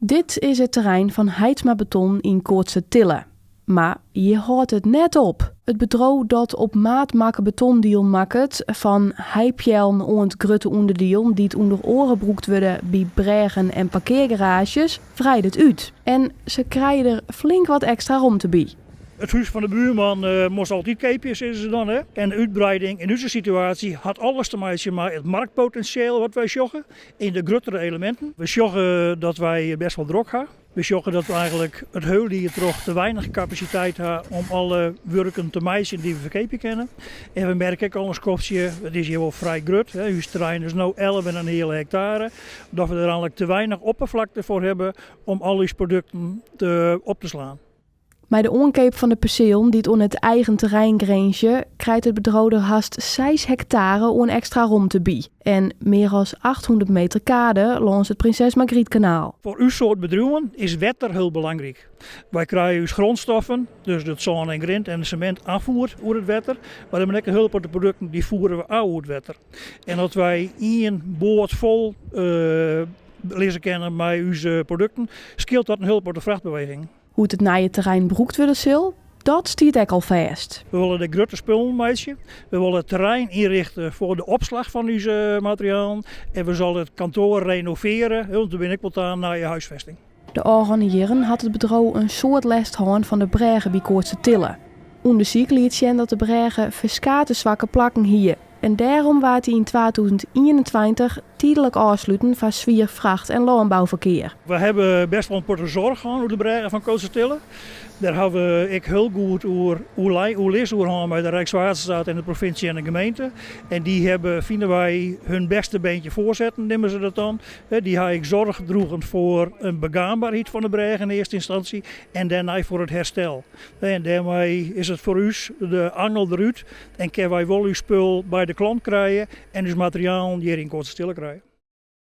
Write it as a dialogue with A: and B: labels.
A: Dit is het terrein van Heidsma Beton in Koortse-Tille. Maar je hoort het net op. Het bedrijf dat op maat maken betondeal maakt van heipjeln ont grutte onderdeel die het onder oren broekt worden bij bregen en parkeergarages, vrijt het uit. En ze krijgen er flink wat extra ruimte bij.
B: Het huis van de buurman moest altijd keepjes, is ze dan. Hè? En de uitbreiding in onze situatie had alles te maken met het marktpotentieel wat wij zochten in de gruttere elementen. We zochten dat wij best wel druk gaan. We zochten dat we eigenlijk het heul hier toch te weinig capaciteit hebben om alle werken te maken die we verkepen kennen. En we merken ook al een kopje, het is hier wel vrij grut. Ons terrein is nu 11,5 hectare. Dat we er eigenlijk te weinig oppervlakte voor hebben om al die producten op te slaan.
A: Bij de onkeep van de perceel die het on het eigen terrein grenzen, krijgt het bedrijf er haast 6 hectare on extra ruimte bij. En meer dan 800 meter kade langs het Prinses Margrietkanaal.
B: Voor uw soort bedrijven is water heel belangrijk. Wij krijgen uw grondstoffen, dus het zon en grind en cement afvoer uit het water. Maar dan hebben we hulp op de producten die voeren we uit het water. En dat wij 1 boot vol lezen kennen met onze producten, scheelt dat een hulp op de vrachtbeweging.
A: Hoe het naar je terrein broekt worden zal, dat stiert ook al vast.
B: We willen de grote spullen maken. We willen het terrein inrichten voor de opslag van onze materialen. En we zullen het kantoor renoveren. Heel te binnen ik aan naar je huisvesting.
A: De organiseren had het bedrijf een soort last van de bregen bij Koortse-Tille. Onderzoek liet zien dat de bregen verskate zwakke plakken hier. En daarom waard hij in 2021 tijdelijk afsluiten van zwier vracht- en landbouwverkeer.
B: We hebben best wel een porte zorg gehad over de bregen van Koortse-Tille. Daar hebben ik heel goed over bij de Rijkswaterstaat en de provincie en de gemeente. En die hebben, vinden wij, hun beste beentje voorzetten, nemen ze dat dan. Die heb ik zorg gedroegen voor een begaanbaarheid van de bregen in eerste instantie. En daarna voor het herstel. En daarmee is het voor u de angel eruit. En kunnen wij wel uw spul bij de klant krijgen en dus materiaal hier in Koortse-Tille krijgen.